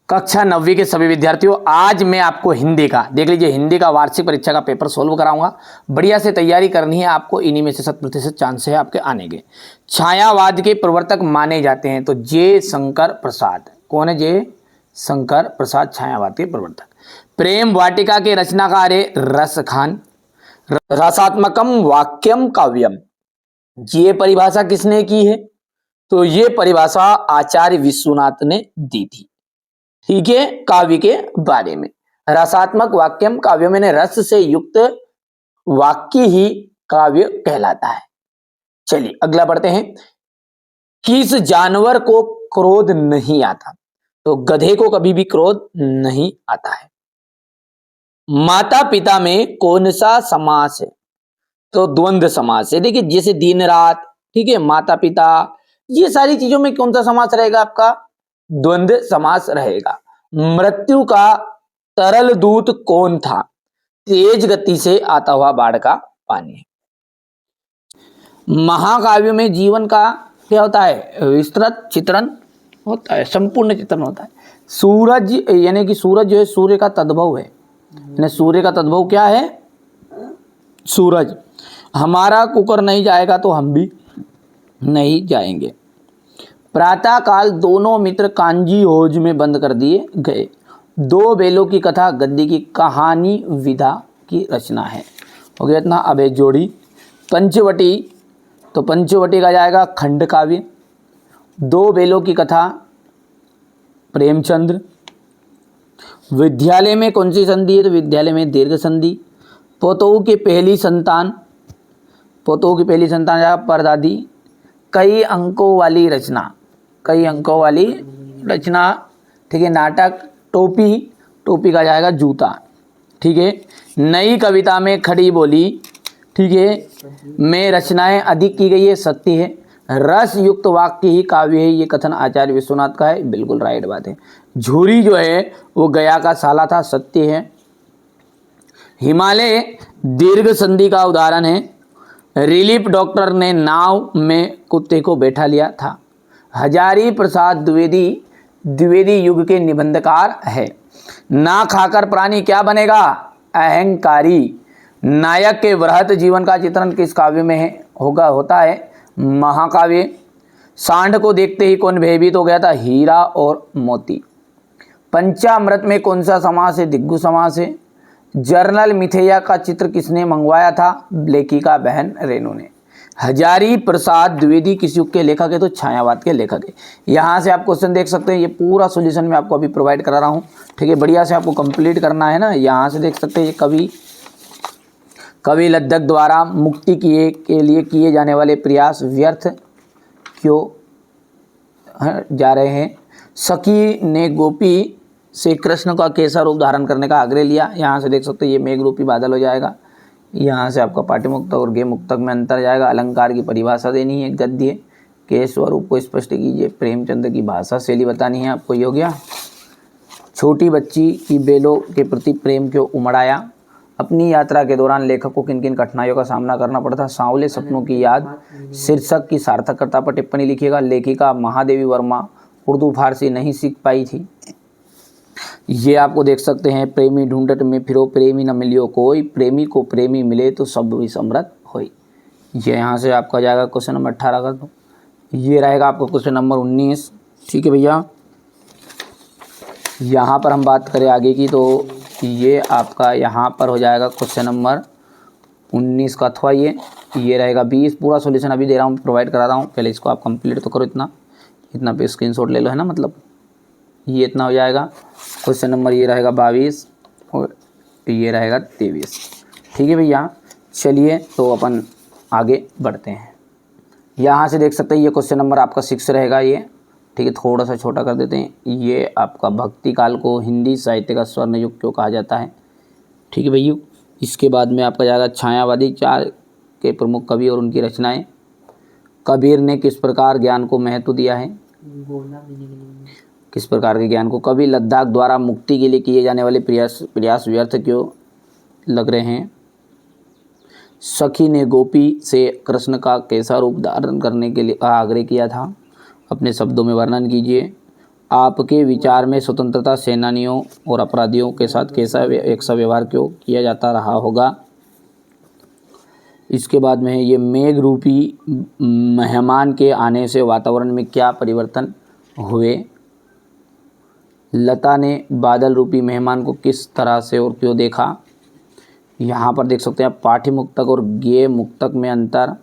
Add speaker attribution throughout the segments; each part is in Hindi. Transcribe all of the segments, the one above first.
Speaker 1: कक्षा 9वीं के सभी विद्यार्थियों, आज मैं आपको हिंदी का देख लीजिए, हिंदी का वार्षिक परीक्षा का पेपर सोल्व कराऊंगा। बढ़िया से तैयारी करनी है आपको, इन्हीं में से 100% चांस है आपके आने के। छायावाद के प्रवर्तक माने जाते हैं तो जे शंकर प्रसाद। कौन है? जे शंकर प्रसाद छायावाद के प्रवर्तक। प्रेम वाटिका के रचनाकार है रस खान। रसात्मकम वाक्यम काव्यम, ये परिभाषा किसने की है? तो ये परिभाषा आचार्य विश्वनाथ ने दी थी। ठीक है, काव्य के बारे में। रसात्मक वाक्यम काव्य में रस से युक्त वाक्य ही काव्य कहलाता है। चलिए अगला पढ़ते हैं। किस जानवर को क्रोध नहीं आता? तो गधे को कभी भी क्रोध नहीं आता है। माता पिता में कौन सा समास है? तो द्वंद्व समास है। देखिए जैसे दिन रात, ठीक है, माता पिता, ये सारी चीजों में कौन सा समास रहेगा? आपका द्वंद्व समास रहेगा। मृत्यु का तरल दूत कौन था? तेज गति से आता हुआ बाढ़ का पानी। महाकाव्य में जीवन का क्या होता है? विस्तृत चित्रण होता है, संपूर्ण चित्रण होता है। सूरज यानी कि सूरज जो है सूर्य का तद्भव है। सूर्य का तद्भव क्या है? सूरज। हमारा कुकर नहीं जाएगा तो हम भी नहीं जाएंगे। प्रातः काल दोनों मित्र कांजी होज में बंद कर दिए गए। दो बेलों की कथा गद्य की कहानी विधा की रचना है। हो गया इतना। अब है जोड़ी। पंचवटी, तो पंचवटी का जाएगा खंड काव्य। दो बेलों की कथा प्रेमचंद्र। विद्यालय में कौन सी संधि है? तो विद्यालय में दीर्घ संधि। पोतों की पहली संतान, पोतों की पहली संतान जाएगा परदादी। कई अंकों वाली रचना, कई अंकों वाली रचना, ठीक है। नाटक टोपी, टोपी का जाएगा जूता, ठीक है। नई कविता में खड़ी बोली, ठीक है, में रचनाएं अधिक की गई है, सत्य है। रस युक्त वाक्य ही काव्य है, ये कथन आचार्य विश्वनाथ का है, बिल्कुल राइट बात है। झूरी जो है वो गया का साला था, सत्य है। हिमालय दीर्घ संधि का उदाहरण है। रिलीफ डॉक्टर ने नाव में कुत्ते को बैठा लिया था। हजारी प्रसाद द्विवेदी द्विवेदी युग के निबंधकार है। ना खाकर प्राणी क्या बनेगा? अहंकारी। नायक के वृहत जीवन का चित्रण किस काव्य में है? होता है महाकाव्य। सांड को देखते ही कौन भयभीत हो गया था? हीरा और मोती। पंचामृत में कौन सा समास है? दिग्गु समास है। जर्नल मिथेया का चित्र किसने मंगवाया था? लेखिका बहन रेणु ने। हजारी प्रसाद द्विवेदी किस युग के लेखक है? तो छायावाद के लेखक है। यहाँ से आप क्वेश्चन देख सकते हैं, ये पूरा सॉल्यूशन मैं आपको अभी प्रोवाइड करा रहा हूँ, ठीक है। बढ़िया से आपको कंप्लीट करना है ना। यहाँ से देख सकते हैं, ये कवि लद्दख द्वारा मुक्ति के लिए किए जाने वाले प्रयास व्यर्थ क्यों जा रहे हैं? सखी ने गोपी से कृष्ण का कैसा रूप धारण करने का आग्रह लिया? यहाँ से देख सकते हैं, ये मेघ रूपी बादल हो जाएगा। यहाँ से आपका पाठ्यमुक्तक और गे मुक्तक में अंतर जाएगा। अलंकार की परिभाषा देनी है, गद्य के स्वरूप को स्पष्ट कीजिए। प्रेमचंद की भाषा शैली बतानी है आपको, ये हो गया। छोटी बच्ची की बेलों के प्रति प्रेम क्यों उमड़ाया? अपनी यात्रा के दौरान लेखक को किन किन कठिनाइयों का सामना करना पड़ा था? सांवले सपनों की याद शीर्षक की सार्थकता पर टिप्पणी लिखिएगा। लेखिका महादेवी वर्मा उर्दू फारसी नहीं सीख पाई थी। ये आपको देख सकते हैं। प्रेमी ढूंढत में फिरो प्रेमी न मिलियो कोई, प्रेमी को प्रेमी मिले तो सब विसमृत होई। ये यहाँ से आपका जाएगा क्वेश्चन नंबर 18 कर दो। ये रहेगा आपका क्वेश्चन नंबर 19, ठीक है भैया। यहाँ पर हम बात करें आगे की, तो ये आपका यहाँ पर हो जाएगा क्वेश्चन नंबर 19 का, अथवा ये रहेगा 20। पूरा सॉल्यूशन अभी दे रहा हूँ, प्रोवाइड करा रहा हूँ, पहले इसको आप कंप्लीट तो करो। इतना पे स्क्रीनशॉट ले लो, है ना, मतलब ये इतना हो जाएगा। क्वेश्चन नंबर ये रहेगा 22 और ये रहेगा 23, ठीक है भैया। चलिए तो अपन आगे बढ़ते हैं। यहाँ से देख सकते हैं, ये क्वेश्चन नंबर आपका 6 रहेगा ये, ठीक है। थोड़ा सा छोटा कर देते हैं। ये आपका भक्ति काल को हिंदी साहित्य का स्वर्ण युग क्यों कहा जाता है, ठीक है भैया। इसके बाद में आपका जाएगा छायावादी, 4 के प्रमुख कवि और उनकी रचनाएं। कबीर ने किस प्रकार ज्ञान को महत्व दिया है? किस प्रकार के ज्ञान को? कवि लद्दाख द्वारा मुक्ति के लिए किए जाने वाले प्रयास व्यर्थ क्यों लग रहे हैं? सखी ने गोपी से कृष्ण का कैसा रूप धारण करने के लिए आग्रह किया था? अपने शब्दों में वर्णन कीजिए। आपके विचार में स्वतंत्रता सेनानियों और अपराधियों के साथ कैसा एक सा व्यवहार क्यों किया जाता रहा होगा। इसके बाद में है ये मेघ रूपी मेहमान के आने से वातावरण में क्या परिवर्तन हुए। लता ने बादल रूपी मेहमान को किस तरह से और क्यों देखा। यहाँ पर देख सकते हैं आप पाठ्य मुक्तक और गेय मुक्तक में अंतर।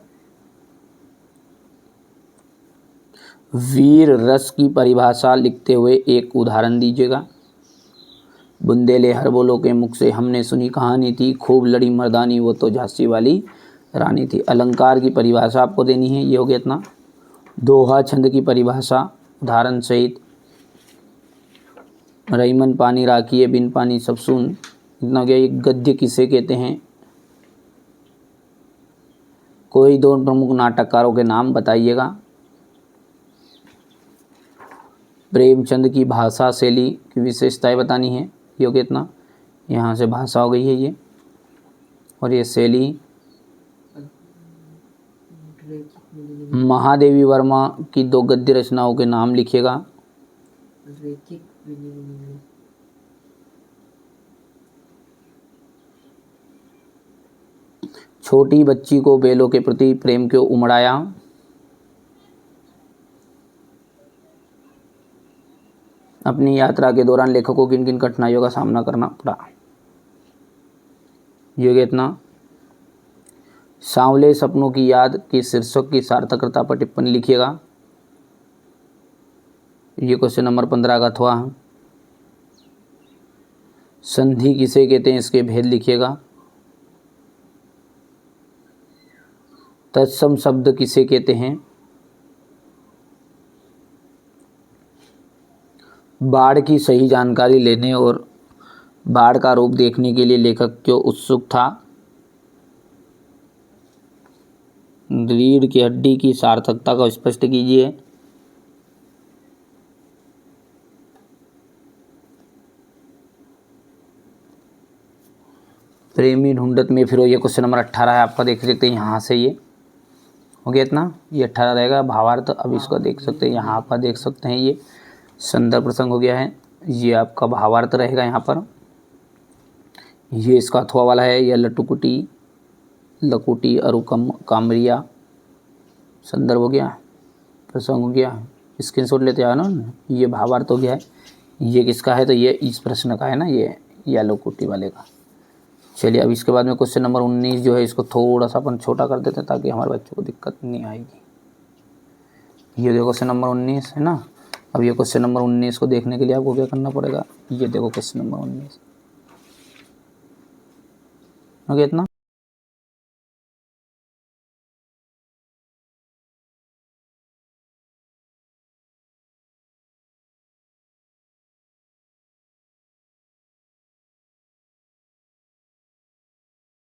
Speaker 1: वीर रस की परिभाषा लिखते हुए एक उदाहरण दीजिएगा। बुंदेले हरबोलों के मुख से हमने सुनी कहानी थी, खूब लड़ी मर्दानी वो तो झांसी वाली रानी थी। अलंकार की परिभाषा आपको देनी है, ये हो गया इतना। दोहा छंद की परिभाषा उदाहरण सहित। रईमन पानी राखिए बिन पानी सब सुन, इतना हो गया। ये गद्य किसे कहते हैं। कोई दो प्रमुख नाटककारों के नाम बताइएगा। प्रेमचंद की भाषा शैली की विशेषताएं बतानी है, ये हो गया इतना। यहाँ से भाषा हो गई है ये, और ये शैली। महादेवी वर्मा की दो गद्य रचनाओं के नाम लिखिएगा। छोटी बच्ची को बैलों के प्रति प्रेम क्यों उमड़ाया। अपनी यात्रा के दौरान लेखक को किन किन कठिनाइयों का सामना करना पड़ा, ये इतना। सांवले सपनों की याद की शीर्षक की सार्थकता पर टिप्पणी लिखिएगा। ये क्वेश्चन नंबर 15 का अथवा। संधि किसे कहते हैं, इसके भेद लिखिएगा। तत्सम शब्द किसे कहते हैं। बाढ़ की सही जानकारी लेने और बाढ़ का रूप देखने के लिए लेखक क्यों उत्सुक था। रीढ़ की हड्डी की सार्थकता को स्पष्ट कीजिए। प्रेमी ढूंढत में फिर ये क्वेश्चन नंबर 18 है आपका, देख सकते हैं यहाँ से ये हो गया इतना। ये 18 रहेगा भावार्थ। अब इसको देख सकते हैं, यहाँ पर देख सकते हैं ये संदर्भ प्रसंग हो गया है, ये आपका भावार्थ रहेगा यहाँ पर। ये इसका अथवा वाला है, यह लटुकुटी लकुटी अरुकम कामरिया संदर्भ हो गया, प्रसंग हो गया। स्क्रीनशॉट लेते आओ ना। ये भावार्थ हो गया है। ये किसका है, तो ये इस प्रश्न का है ना, ये या लकुटी वाले का। चलिए अब इसके बाद में क्वेश्चन नंबर 19 जो है, इसको थोड़ा सा अपन छोटा कर देते हैं ताकि हमारे बच्चों को दिक्कत नहीं आएगी। ये देखो क्वेश्चन नंबर 19 है ना। अब ये क्वेश्चन नंबर 19 को देखने के लिए आपको क्या करना पड़ेगा, ये देखो क्वेश्चन नंबर 19 हो गया इतना।